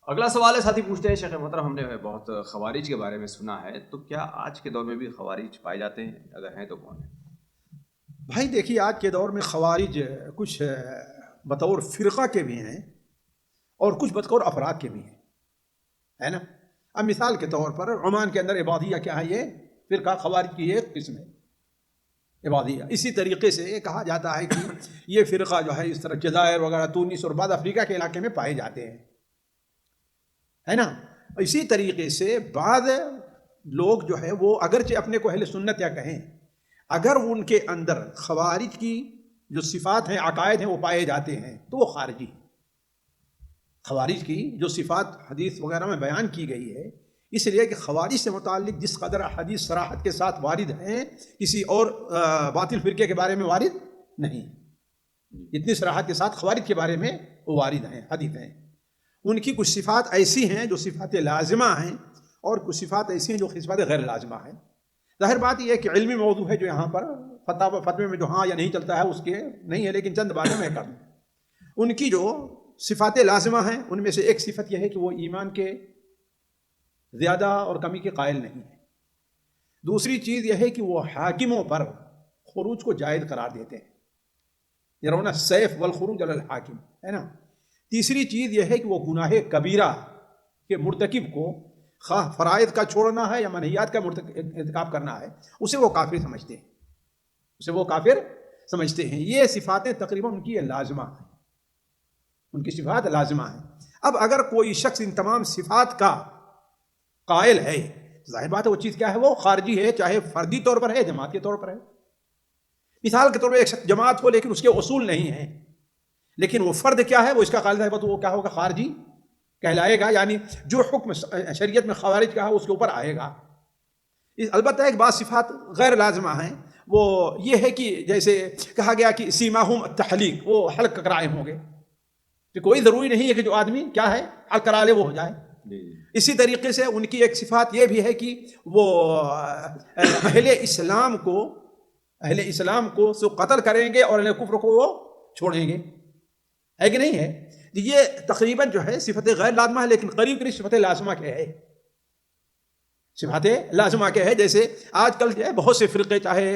اگلا سوال ہے، ساتھی پوچھتے ہیں شیخ محترم ہم نے بہت خوارج کے بارے میں سنا ہے، تو کیا آج کے دور میں بھی خوارج پائے جاتے ہیں؟ اگر ہیں تو کون ہیں؟ بھائی دیکھیے، آج کے دور میں خوارج کچھ بطور فرقہ کے بھی ہیں اور کچھ بطور افراد کے بھی ہیں، ہے نا۔ اب مثال کے طور پر عمان کے اندر عبادیہ کیا ہے؟ یہ فرقہ خوارج کی ایک قسم ہے، عبادیہ۔ اسی طریقے سے یہ کہا جاتا ہے کہ یہ فرقہ جو ہے اس طرح جزائر وغیرہ، تونس اور بعض افریقہ کے علاقے میں پائے جاتے ہیں، ہے نا۔ اسی طریقے سے بعض لوگ جو ہے وہ اگرچہ اپنے کو اہل سنت یا کہیں، اگر ان کے اندر خوارج کی جو صفات ہیں، عقائد ہیں، وہ پائے جاتے ہیں تو وہ خارجی ہیں۔ خوارج کی جو صفات حدیث وغیرہ میں بیان کی گئی ہے، اس لیے کہ خوارج سے متعلق جس قدر حدیث صراحت کے ساتھ وارد ہیں، کسی اور باطل فرقے کے بارے میں وارد نہیں، اتنی صراحت کے ساتھ خوارج کے بارے میں وہ وارد ہیں، حدیث ہیں۔ ان کی کچھ صفات ایسی ہیں جو صفات لازمہ ہیں، اور کچھ صفات ایسی ہیں جو صفات غیر لازمہ ہیں۔ ظاہر بات یہ ہے کہ علمی موضوع ہے جو یہاں پر فتوے میں جو ہاں یا نہیں چلتا ہے اس کے نہیں ہے، لیکن چند باتیں میں کر دوں۔ ان کی جو صفات لازمہ ہیں ان میں سے ایک صفت یہ ہے کہ وہ ایمان کے زیادہ اور کمی کے قائل نہیں ہے۔ دوسری چیز یہ ہے کہ وہ حاکموں پر خروج کو جائز قرار دیتے ہیں، یرون السیف والخروج علی الحاکم، ہے نا۔ تیسری چیز یہ ہے کہ وہ گناہ کبیرہ کے مرتکب کو خواہ فرائض کا چھوڑنا ہے یا منہیات کا ارتکاب کرنا ہے، اسے وہ کافر سمجھتے ہیں، اسے وہ کافر سمجھتے ہیں۔ یہ صفاتیں تقریباً ان کی لازمہ ہیں، ان کی صفات لازمہ ہیں۔ اب اگر کوئی شخص ان تمام صفات کا قائل ہے، ظاہر بات ہے وہ چیز کیا ہے؟ وہ خارجی ہے، چاہے فردی طور پر ہے، جماعت کے طور پر ہے۔ مثال کے طور پر ایک شخص جماعت ہو لیکن اس کے اصول نہیں ہیں، لیکن وہ فرد کیا ہے؟ وہ اس کا قائل ہے، تو وہ کیا ہوگا؟ خارجی کہلائے گا، یعنی جو حکم شریعت میں خوارج کا ہے اس کے اوپر آئے گا۔ البتہ ایک بعض صفات غیر لازمہ ہیں، وہ یہ ہے کہ جیسے کہا گیا کہ سیماہم التحلیق، وہ حلق کرائے ہوں گے، کہ کوئی ضروری نہیں ہے کہ جو آدمی کیا ہے حلق کرا لے وہ ہو جائے۔ اسی طریقے سے ان کی ایک صفات یہ بھی ہے کہ وہ اہل اسلام کو قتل کریں گے اور اہل کفر کو وہ چھوڑیں گے، ہے کہ نہیں ہے؟ یہ تقریباً جو ہے صفت غیر لازمہ ہے، لیکن قریب قریب صفت لازمہ کے ہے، صفات لازمہ کے ہے۔ جیسے آج کل جو ہے بہت سے فرقے، چاہے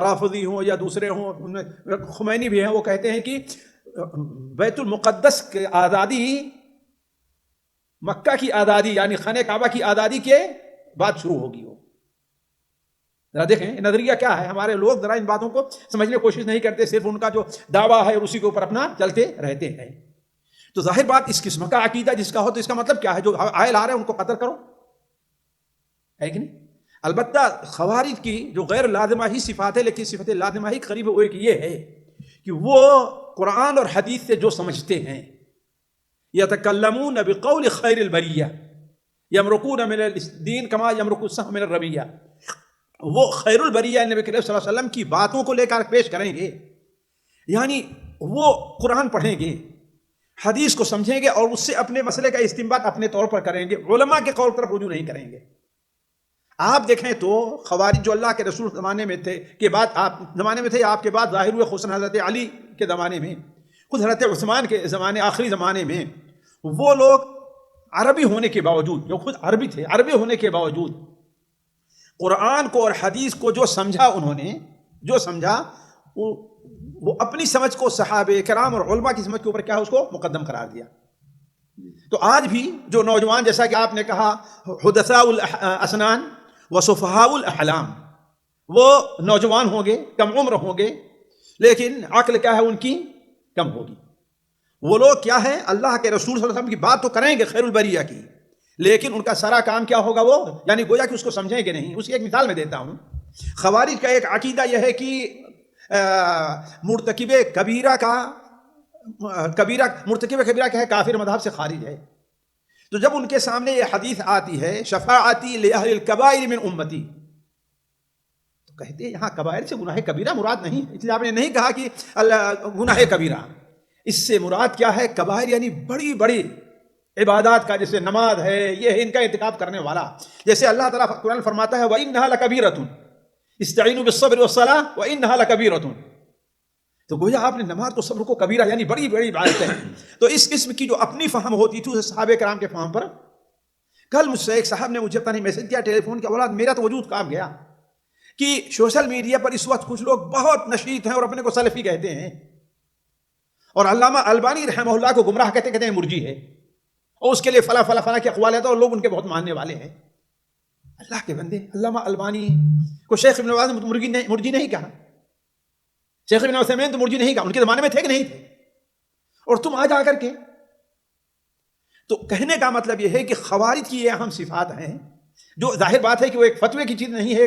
رافضی ہوں یا دوسرے ہوں، ان میں خمینی بھی ہیں، وہ کہتے ہیں کہ بیت المقدس کی آزادی، مکہ کی آزادی یعنی خانہ کعبہ کی آزادی کے بعد شروع ہوگی۔ وہ ذرا دیکھیں نظریہ کیا ہے۔ ہمارے لوگ ذرا ان باتوں کو سمجھنے کی کوشش نہیں کرتے، صرف ان کا جو دعویٰ ہے اور اسی کے اوپر اپنا چلتے رہتے ہیں۔ تو ظاہر بات اس قسم کا عقیدہ جس کا ہو تو اس کا مطلب کیا ہے؟ جو عائل آ رہے ہیں ان کو قتل کرو، ہے کہ نہیں؟ البتہ خوارج کی جو غیر لازمہ ہی صفات ہے، لیکن صفت لازمہ ہی قریب وہ ایک یہ ہے کہ وہ قرآن اور حدیث سے جو سمجھتے ہیں، یتکلمون بقول خیر البریہ یمرقون من الدین کما یمرق السهم من الرمیہ، وہ خیر البریہ نبی کریم صلی اللہ علیہ وسلم کی باتوں کو لے کر پیش کریں گے، یعنی وہ قرآن پڑھیں گے، حدیث کو سمجھیں گے اور اس سے اپنے مسئلے کا استنباط اپنے طور پر کریں گے، علماء کے قول پر رجوع نہیں کریں گے۔ آپ دیکھیں تو خوارج جو اللہ کے رسول زمانے میں تھے کے بعد آپ زمانے میں تھے، آپ کے بعد ظاہر ہوئے، خصوصاً حضرت علی کے زمانے میں، خود حضرت عثمان کے زمانے، آخری زمانے میں، وہ لوگ عربی ہونے کے باوجود، جو خود عربی تھے، عربی ہونے کے باوجود قرآن کو اور حدیث کو جو سمجھا، انہوں نے جو سمجھا وہ اپنی سمجھ کو صحابہ کرام اور علماء کی سمجھ کے اوپر کیا اس کو مقدم قرار دیا۔ تو آج بھی جو نوجوان، جیسا کہ آپ نے کہا، حدثاء الاسنان وسفہاء الاحلام، وہ نوجوان ہوں گے، کم عمر ہوں گے، لیکن عقل کیا ہے ان کی؟ کم ہوگی۔ وہ لوگ کیا ہے؟ اللہ کے رسول صلی اللہ علیہ وسلم کی بات تو کریں گے خیر البریہ کی، لیکن ان کا سارا کام کیا ہوگا؟ وہ یعنی گویا کہ اس کو سمجھیں گے نہیں۔ اس کی ایک مثال میں دیتا ہوں۔ خوارج کا ایک عقیدہ یہ ہے کہ مرتکب کبیرہ کیا ہے؟ کافر مذہب سے خارج ہے۔ تو جب ان کے سامنے یہ حدیث آتی ہے، شفاعتی لأہل الکبائر من امتی، تو کہتے ہیں یہاں کبائر سے گناہ کبیرہ مراد نہیں، اس لیے آپ نے نہیں کہا کہ گناہ کبیرہ، اس سے مراد کیا ہے؟ کبائر یعنی بڑی بڑی عبادات کا، جیسے نماز ہے، یہ ہے ان کا ارتکاب کرنے والا۔ جیسے اللہ تعالیٰ قرآن فرماتا ہے وَإِنَّهَا لَكَبِيرَةٌ اسْتَعِينُوا بِالصَّبْرِ وَالصَّلَاةِ وَإِنَّهَا لَكَبِيرَةٌ، تو گویا آپ نے نماز تو صبر کو کبیرہ یعنی بڑی بڑی عبادتیں ہیں. تو اس قسم کی جو اپنی فہم ہوتی تھی اسے صحابہ کرام کے فہم پر. کل مجھ سے ایک صاحب نے مجھے پتہ نہیں میسج کیا ٹیلی فون کیا، اولاد میرا تو وجود کام گیا کہ سوشل میڈیا پر اس وقت کچھ لوگ بہت نشیط ہیں اور اپنے کو سلفی کہتے ہیں، اور علامہ البانی رحمہ اللہ کو گمراہ کہتے ہیں مرجی ہے، اور اس کے لیے فلاں فلاں فلاں کے اقوال ہیں اور لوگ ان کے بہت ماننے والے ہیں. اللہ کے بندے، علامہ البانی کو شیخ ابن باز نے مرجی نہیں کہا، شیخ ابن عثیمین تو مرجی نہیں کہا، ان کے زمانے میں تھے کہ نہیں تھے؟ اور تم آ جا کر کے. تو کہنے کا مطلب یہ ہے کہ خوارج کی یہ اہم صفات ہیں، جو ظاہر بات ہے کہ وہ ایک فتوے کی چیز نہیں ہے،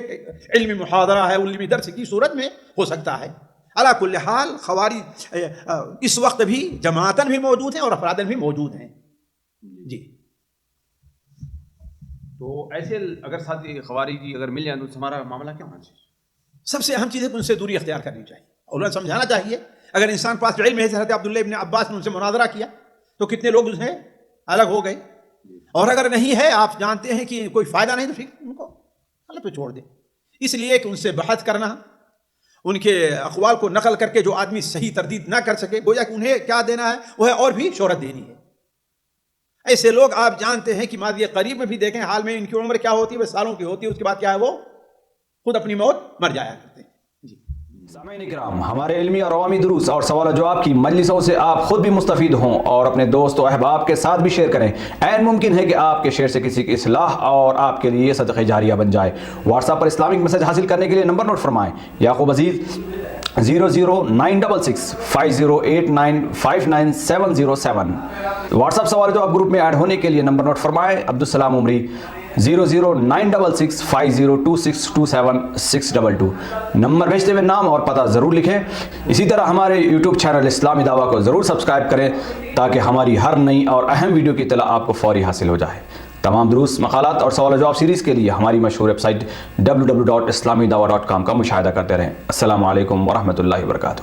علمی محاضرہ ہے، علمی درس کی صورت میں ہو سکتا ہے. علی کل حال خوارج اس وقت بھی جماعتاً بھی موجود ہیں اور افراداً بھی موجود ہیں. جی تو ایسے اگر ساتھی خوارجی اگر مل جائیں تو ہمارا معاملہ کیا ہونا چاہیے؟ سب سے اہم چیز ہے کہ ان سے دوری اختیار کرنی چاہیے اور انہیں سمجھانا چاہیے. اگر انسان پاس علم ہے، حضرت عبداللہ ابن عباس نے ان سے مناظرہ کیا تو کتنے لوگ ان سے الگ ہو گئے، اور اگر نہیں ہے، آپ جانتے ہیں کہ کوئی فائدہ نہیں، تو پھر ان کو اللہ پہ چھوڑ دیں. اس لیے کہ ان سے بحث کرنا، ان کے اقوال کو نقل کر کے جو آدمی صحیح تردید نہ کر سکے، گویا کہ انہیں کیا دینا ہے، وہ ہے اور بھی شہرت دینی ہے. ایسے لوگ آپ جانتے ہیں کہ ماضی قریب میں بھی دیکھیں، حال میں ان کی عمر کیا ہوتی ہے، وہ سالوں کی ہوتی ہے، اس کے بعد کیا ہے، وہ خود اپنی موت مر جایا کرتے ہیں. سامعین کرام، ہمارے علمی اور عوامی دروس اور سوال و جواب کی مجلسوں سے آپ خود بھی مستفید ہوں اور اپنے دوست و احباب کے ساتھ بھی شیئر کریں. عین ممکن ہے کہ آپ کے شیئر سے کسی کی اصلاح اور آپ کے لیے صدقہ جاریہ بن جائے. واٹس ایپ پر اسلامک میسج حاصل کرنے کے لیے نمبر نوٹ فرمائیں: یعقوب عزیز 00966 5089 59707. واٹس ایپ سوال و جواب گروپ میں ایڈ ہونے کے لیے نمبر نوٹ فرمائیں: عبدالسلام عمری 00966 502627 622. نمبر بھیجتے ہوئے نام اور پتہ ضرور لکھیں. اسی طرح ہمارے یوٹیوب چینل اسلامی دعویٰ کو ضرور سبسکرائب کریں تاکہ ہماری ہر نئی اور اہم ویڈیو کی اطلاع آپ کو فوری حاصل ہو جائے. تمام دروس، مقالات اور سوال و جواب سیریز کے لیے ہماری مشہور ویب سائٹ www.islamidawah.com کا مشاہدہ کرتے رہیں. السلام علیکم ورحمۃ اللہ وبرکاتہ.